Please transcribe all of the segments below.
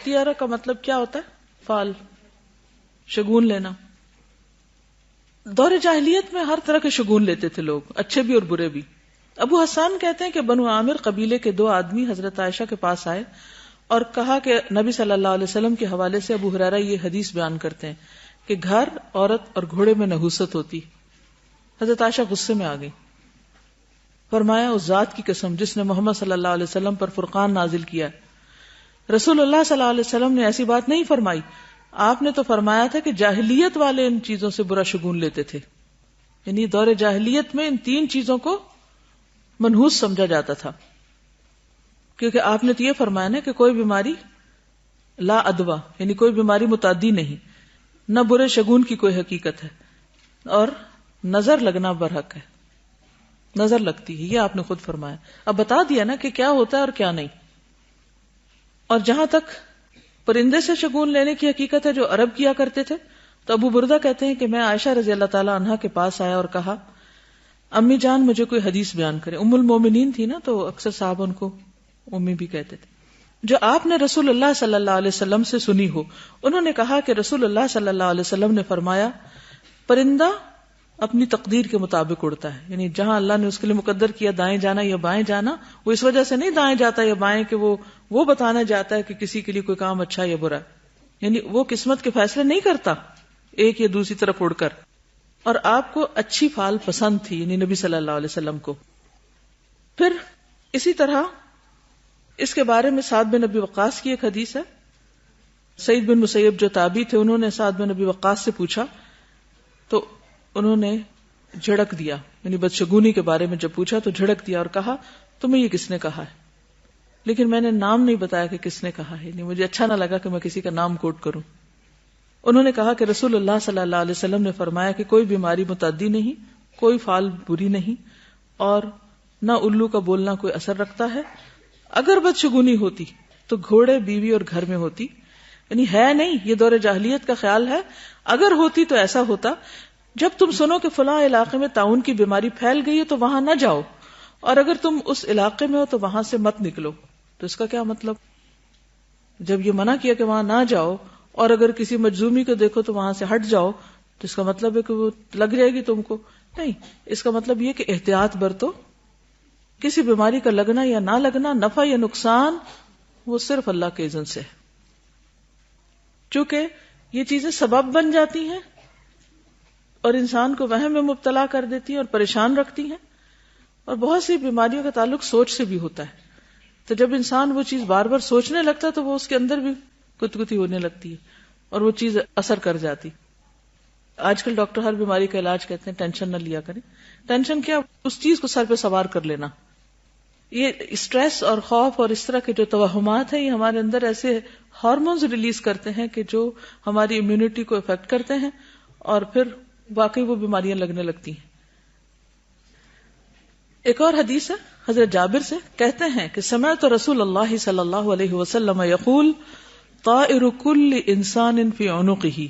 اختیارہ کا مطلب کیا ہوتا ہے؟ فال، شگون لینا. دور جاہلیت میں ہر طرح کے شگون لیتے تھے لوگ، اچھے بھی اور برے بھی. ابو حسان کہتے ہیں کہ بنو عامر قبیلے کے 2 آدمی حضرت عائشہ کے پاس آئے اور کہا کہ نبی صلی اللہ علیہ وسلم کے حوالے سے ابو ہریرہ یہ حدیث بیان کرتے ہیں کہ گھر، عورت اور گھوڑے میں نحوست ہوتی. حضرت عائشہ غصے میں آ گئی. فرمایا اس ذات کی قسم جس نے محمد صلی اللہ علیہ وسلم پر فرقان نازل کیا، رسول اللہ صلی اللہ علیہ وسلم نے ایسی بات نہیں فرمائی. آپ نے تو فرمایا تھا کہ جاہلیت والے ان چیزوں سے برا شگون لیتے تھے. یعنی دور جاہلیت میں ان 3 چیزوں کو منحوس سمجھا جاتا تھا، کیونکہ آپ نے تو یہ فرمایا نا کہ کوئی بیماری لا ادوا، یعنی کوئی بیماری متعدی نہیں، نہ برے شگون کی کوئی حقیقت ہے، اور نظر لگنا برحق ہے، نظر لگتی ہے، یہ آپ نے خود فرمایا. اب بتا دیا نا کہ کیا ہوتا ہے اور کیا نہیں. اور جہاں تک پرندے سے شگون لینے کی حقیقت ہے جو عرب کیا کرتے تھے، تو ابو بردہ کہتے ہیں کہ میں عائشہ رضی اللہ تعالی عنہا کے پاس آیا اور کہا امی جان مجھے کوئی حدیث بیان کرے. ام المومنین تھی نا، تو اکثر صاحب ان کو امی بھی کہتے تھے، جو آپ نے رسول اللہ صلی اللہ علیہ وسلم سے سنی ہو. انہوں نے کہا کہ رسول اللہ صلی اللہ علیہ وسلم نے فرمایا پرندہ اپنی تقدیر کے مطابق اڑتا ہے. یعنی جہاں اللہ نے اس کے لیے مقدر کیا دائیں جانا یا بائیں جانا، وہ اس وجہ سے نہیں دائیں جاتا یا بائیں کہ وہ بتانا جاتا ہے کہ کسی کے لیے کوئی کام اچھا یا برا. یعنی وہ قسمت کے فیصلے نہیں کرتا ایک یا دوسری طرف اڑ کر. اور آپ کو اچھی فال پسند تھی، یعنی نبی صلی اللہ علیہ وسلم کو. پھر اسی طرح اس کے بارے میں سعد بن ابی وقاص کی ایک حدیث ہے. سعید بن مسیب جو تابعی تھے، انہوں نے سعد بن ابی وقاص سے پوچھا تو انہوں نے جھڑک دیا، یعنی بدشگونی کے بارے میں جب پوچھا تو جھڑک دیا اور کہا تمہیں یہ کس نے کہا ہے؟ لیکن میں نے نام نہیں بتایا کہ کس نے کہا ہے، یعنی مجھے اچھا نہ لگا کہ میں کسی کا نام کوٹ کروں. انہوں نے کہا کہ رسول اللہ صلی اللہ علیہ وسلم نے فرمایا کہ کوئی بیماری متعدی نہیں، کوئی فال بری نہیں، اور نہ الو کا بولنا کوئی اثر رکھتا ہے. اگر بدشگونی ہوتی تو گھوڑے، بیوی اور گھر میں ہوتی. یعنی ہے نہیں، یہ دور جاہلیت کا خیال ہے. اگر ہوتی تو ایسا ہوتا جب تم سنو کہ فلاں علاقے میں طاعون کی بیماری پھیل گئی ہے تو وہاں نہ جاؤ، اور اگر تم اس علاقے میں ہو تو وہاں سے مت نکلو. تو اس کا کیا مطلب؟ جب یہ منع کیا کہ وہاں نہ جاؤ، اور اگر کسی مجزومی کو دیکھو تو وہاں سے ہٹ جاؤ، تو اس کا مطلب ہے کہ وہ لگ جائے گی تم کو؟ نہیں، اس کا مطلب یہ کہ احتیاط برتو. کسی بیماری کا لگنا یا نہ لگنا، نفع یا نقصان، وہ صرف اللہ کے اذن سے ہے. چونکہ یہ چیزیں سبب بن جاتی ہیں اور انسان کو وہم میں مبتلا کر دیتی ہیں اور پریشان رکھتی ہیں. اور بہت سی بیماریوں کا تعلق سوچ سے بھی ہوتا ہے. تو جب انسان وہ چیز بار بار سوچنے لگتا ہے تو وہ اس کے اندر بھی کتکتی ہونے لگتی ہے اور وہ چیز اثر کر جاتی. آج کل ڈاکٹر ہر بیماری کا علاج کہتے ہیں ٹینشن نہ لیا کریں. ٹینشن کیا؟ اس چیز کو سر پہ سوار کر لینا. یہ اسٹریس اور خوف اور اس طرح کے جو توہمات ہیں، یہ ہمارے اندر ایسے ہارمونز ریلیز کرتے ہیں کہ جو ہماری امیونٹی کو افیکٹ کرتے ہیں، اور پھر واقعی وہ بیماریاں لگنے لگتی ہیں. ایک اور حدیث ہے حضرت جابر سے، کہتے ہیں کہ سمعت رسول اللہ صلی اللہ علیہ وسلم یقول طائر کل انسان فی عنقہ.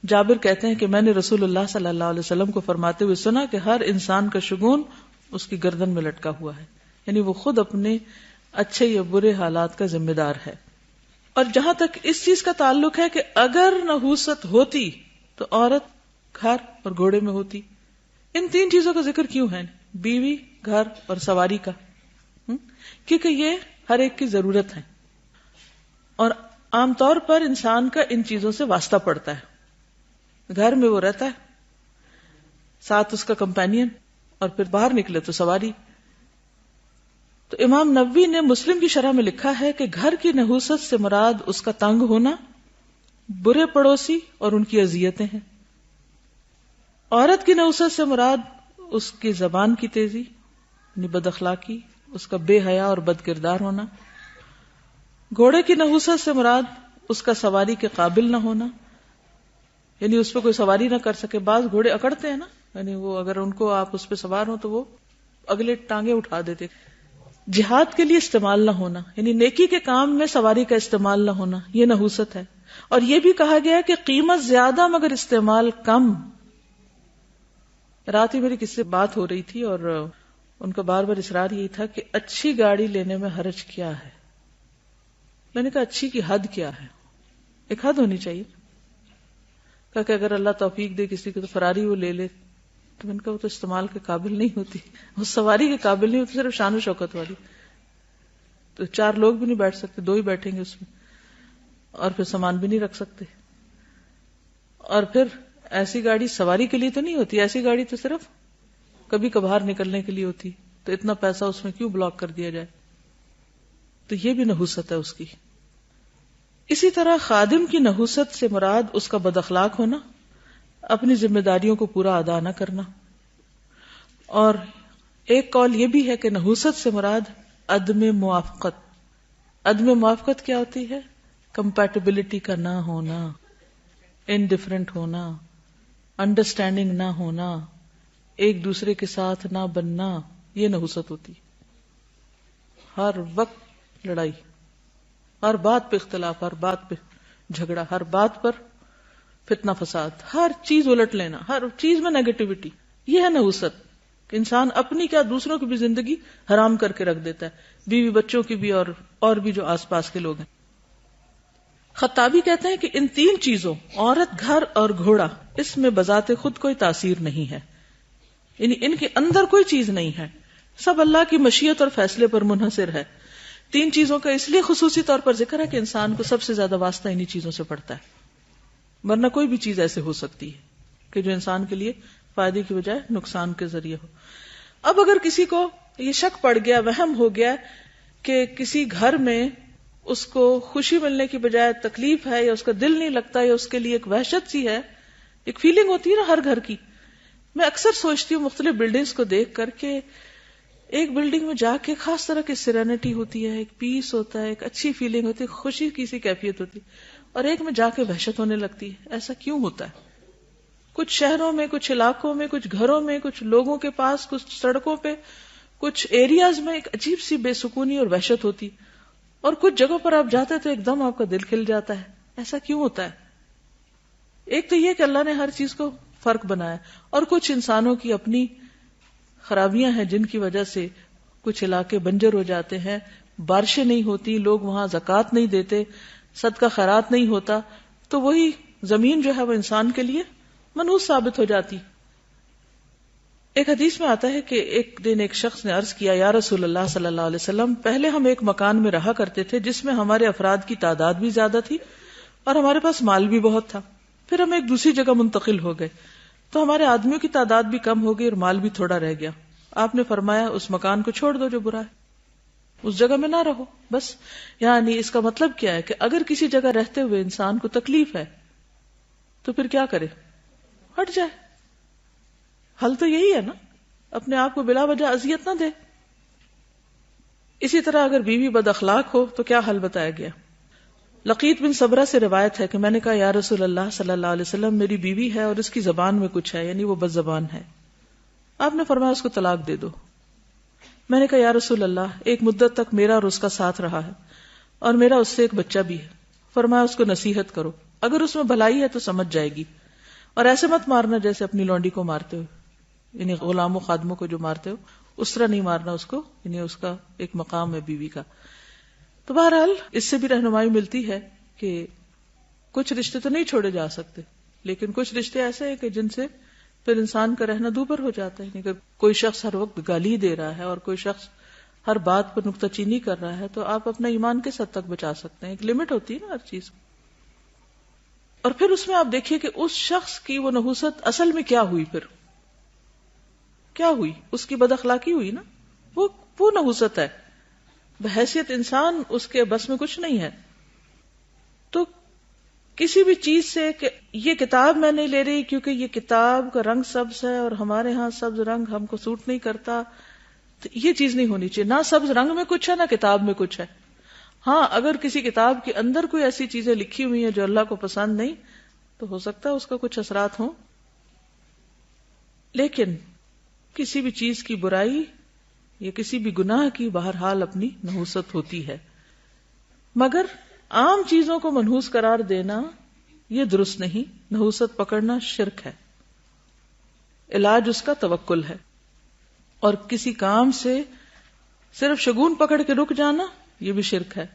جابر کہتے ہیں کہ میں نے رسول اللہ صلی اللہ علیہ وسلم کو فرماتے ہوئے سنا کہ ہر انسان کا شگون اس کی گردن میں لٹکا ہوا ہے. یعنی وہ خود اپنے اچھے یا برے حالات کا ذمہ دار ہے. اور جہاں تک اس چیز کا تعلق ہے کہ اگر نحوست ہوتی تو عورت گھر اور گھوڑے میں ہوتی. ان 3 چیزوں کا ذکر کیوں ہے؟ بیوی، گھر اور سواری کا. کیونکہ یہ ہر ایک کی ضرورت ہے، اور عام طور پر انسان کا ان چیزوں سے واسطہ پڑتا ہے. گھر میں وہ رہتا ہے، ساتھ اس کا کمپینین، اور پھر باہر نکلے تو سواری. تو امام نووی نے مسلم کی شرح میں لکھا ہے کہ گھر کی نحوست سے مراد اس کا تنگ ہونا، برے پڑوسی اور ان کی اذیتیں ہیں. عورت کی نحوست سے مراد اس کی زبان کی تیزی، یعنی بد اخلاقی، اس کا بے حیا اور بد کردار ہونا. گھوڑے کی نحوست سے مراد اس کا سواری کے قابل نہ ہونا، یعنی اس پہ کوئی سواری نہ کر سکے. بعض گھوڑے اکڑتے ہیں نا، یعنی وہ اگر ان کو آپ اس پہ سوار ہو تو وہ اگلے ٹانگیں اٹھا دیتے. جہاد کے لیے استعمال نہ ہونا، یعنی نیکی کے کام میں سواری کا استعمال نہ ہونا، یہ نحوست ہے. اور یہ بھی کہا گیا کہ قیمت زیادہ مگر استعمال کم. رات ہی میری کسی سے بات ہو رہی تھی اور ان کا بار بار اصرار یہی تھا کہ اچھی گاڑی لینے میں حرج کیا ہے. میں نے کہا اچھی کی حد کیا ہے؟ ایک حد ہونی چاہیے. کہا کہ اگر اللہ توفیق دے کسی کو تو فراری وہ لے لے. تو میں نے کہا وہ تو استعمال کے قابل نہیں ہوتی, وہ سواری کے قابل نہیں ہوتی, صرف شان و شوکت والی. تو 4 لوگ بھی نہیں بیٹھ سکتے, 2 ہی بیٹھیں گے اس میں, اور پھر سامان بھی نہیں رکھ سکتے. اور پھر ایسی گاڑی سواری کے لیے تو نہیں ہوتی, ایسی گاڑی تو صرف کبھی کبھار نکلنے کے لیے ہوتی. تو اتنا پیسہ اس میں کیوں بلاک کر دیا جائے؟ تو یہ بھی نحوست ہے اس کی. اسی طرح خادم کی نحوست سے مراد اس کا بد اخلاق ہونا, اپنی ذمہ داریوں کو پورا ادا نہ کرنا. اور ایک قول یہ بھی ہے کہ نحوست سے مراد عدم موافقت. عدم موافقت کیا ہوتی ہے؟ کمپیٹیبلٹی کا نہ ہونا, انڈیفرنٹ ہونا, انڈرسٹینڈنگ نہ ہونا, ایک دوسرے کے ساتھ نہ بننا, یہ نحوست ہوتی. ہر وقت لڑائی, ہر بات پہ اختلاف, ہر بات پہ جھگڑا, ہر بات پر فتنہ فساد, ہر چیز الٹ لینا, ہر چیز میں نیگیٹیوٹی. یہ ہے نحوست کہ انسان اپنی کیا دوسروں کی بھی زندگی حرام کر کے رکھ دیتا ہے, بیوی بچوں کی بھی اور بھی جو آس پاس کے لوگ ہیں. خطابی کہتے ہیں کہ ان 3 چیزوں عورت, گھر اور گھوڑا, اس میں بذات خود کوئی تاثیر نہیں ہے, یعنی ان کے اندر کوئی چیز نہیں ہے, سب اللہ کی مشیت اور فیصلے پر منحصر ہے. 3 چیزوں کا اس لیے خصوصی طور پر ذکر ہے کہ انسان کو سب سے زیادہ واسطہ انہی چیزوں سے پڑتا ہے, ورنہ کوئی بھی چیز ایسے ہو سکتی ہے کہ جو انسان کے لیے فائدے کی بجائے نقصان کے ذریعے ہو. اب اگر کسی کو یہ شک پڑ گیا, وہم ہو گیا کہ کسی گھر میں اس کو خوشی ملنے کی بجائے تکلیف ہے, یا اس کا دل نہیں لگتا, یا اس کے لیے ایک وحشت سی ہے, ایک فیلنگ ہوتی ہے نا ہر گھر کی. میں اکثر سوچتی ہوں مختلف بلڈنگز کو دیکھ کر کے, ایک بلڈنگ میں جا کے خاص طرح کی سیرینٹی ہوتی ہے, ایک پیس ہوتا ہے, ایک اچھی فیلنگ ہوتی ہے, خوشی کی سی کیفیت ہوتی ہے, اور ایک میں جا کے وحشت ہونے لگتی ہے. ایسا کیوں ہوتا ہے؟ کچھ شہروں میں, کچھ علاقوں میں, کچھ گھروں میں, کچھ لوگوں کے پاس, کچھ سڑکوں پہ, کچھ ایریاز میں ایک عجیب سی بے سکونی اور وحشت ہوتی, اور کچھ جگہوں پر آپ جاتے تو ایک دم آپ کا دل کھل جاتا ہے. ایسا کیوں ہوتا ہے؟ ایک تو یہ کہ اللہ نے ہر چیز کو فرق بنایا, اور کچھ انسانوں کی اپنی خرابیاں ہیں جن کی وجہ سے کچھ علاقے بنجر ہو جاتے ہیں, بارشیں نہیں ہوتی, لوگ وہاں زکوٰۃ نہیں دیتے, صدقہ خیرات نہیں ہوتا, تو وہی زمین جو ہے وہ انسان کے لیے منحوس ثابت ہو جاتی. ایک حدیث میں آتا ہے کہ ایک دن ایک شخص نے عرض کیا, یا رسول اللہ صلی اللہ علیہ وسلم, پہلے ہم ایک مکان میں رہا کرتے تھے جس میں ہمارے افراد کی تعداد بھی زیادہ تھی اور ہمارے پاس مال بھی بہت تھا. پھر ہم ایک دوسری جگہ منتقل ہو گئے تو ہمارے آدمیوں کی تعداد بھی کم ہو گئی اور مال بھی تھوڑا رہ گیا. آپ نے فرمایا اس مکان کو چھوڑ دو جو برا ہے, اس جگہ میں نہ رہو بس. یعنی اس کا مطلب کیا ہے کہ اگر کسی جگہ رہتے ہوئے انسان کو تکلیف ہے تو پھر کیا کرے؟ ہٹ جائے. حل تو یہی ہے نا, اپنے آپ کو بلا وجہ اذیت نہ دے. اسی طرح اگر بیوی بد اخلاق ہو تو کیا حل بتایا گیا؟ لقیط بن صبرہ سے روایت ہے کہ میں نے کہا, یا رسول اللہ صلی اللہ علیہ وسلم, میری بیوی ہے اور اس کی زبان میں کچھ ہے, یعنی وہ بد زبان ہے. آپ نے فرمایا اس کو طلاق دے دو. میں نے کہا, یا رسول اللہ, ایک مدت تک میرا اور اس کا ساتھ رہا ہے اور میرا اس سے ایک بچہ بھی ہے. فرمایا اس کو نصیحت کرو, اگر اس میں بھلائی ہے تو سمجھ جائے گی, اور ایسے مت مارنا جیسے اپنی لونڈی کو مارتے ہو, یعنی غلاموں خادموں کو جو مارتے ہو اس طرح نہیں مارنا اس کو, یعنی اس کا ایک مقام ہے بیوی کا. تو بہرحال اس سے بھی رہنمائی ملتی ہے کہ کچھ رشتے تو نہیں چھوڑے جا سکتے, لیکن کچھ رشتے ایسے ہیں کہ جن سے پھر انسان کا رہنا دوبر ہو جاتا ہے. اگر کوئی شخص ہر وقت گالی دے رہا ہے اور کوئی شخص ہر بات پر نکتہ چینی کر رہا ہے تو آپ اپنا ایمان کس حد تک بچا سکتے ہیں؟ ایک لمٹ ہوتی ہے نا ہر چیز. اور پھر اس میں آپ دیکھیے کہ اس شخص کی وہ نحوست اصل میں کیا ہوئی, پھر کیا ہوئی؟ اس کی بد اخلاقی ہوئی نا, وہ نحوست ہے. بحیثیت انسان اس کے بس میں کچھ نہیں ہے. تو کسی بھی چیز سے کہ یہ کتاب میں نہیں لے رہی کیونکہ یہ کتاب کا رنگ سبز ہے اور ہمارے ہاں سبز رنگ ہم کو سوٹ نہیں کرتا, تو یہ چیز نہیں ہونی چاہیے. نہ سبز رنگ میں کچھ ہے نہ کتاب میں کچھ ہے. ہاں اگر کسی کتاب کے اندر کوئی ایسی چیزیں لکھی ہوئی ہیں جو اللہ کو پسند نہیں, تو ہو سکتا ہے اس کا کچھ اثرات ہوں, لیکن کسی بھی چیز کی برائی یا کسی بھی گناہ کی بہرحال اپنی نحوست ہوتی ہے. مگر عام چیزوں کو منحوس قرار دینا یہ درست نہیں. نحوست پکڑنا شرک ہے, علاج اس کا توکل ہے. اور کسی کام سے صرف شگون پکڑ کے رک جانا یہ بھی شرک ہے.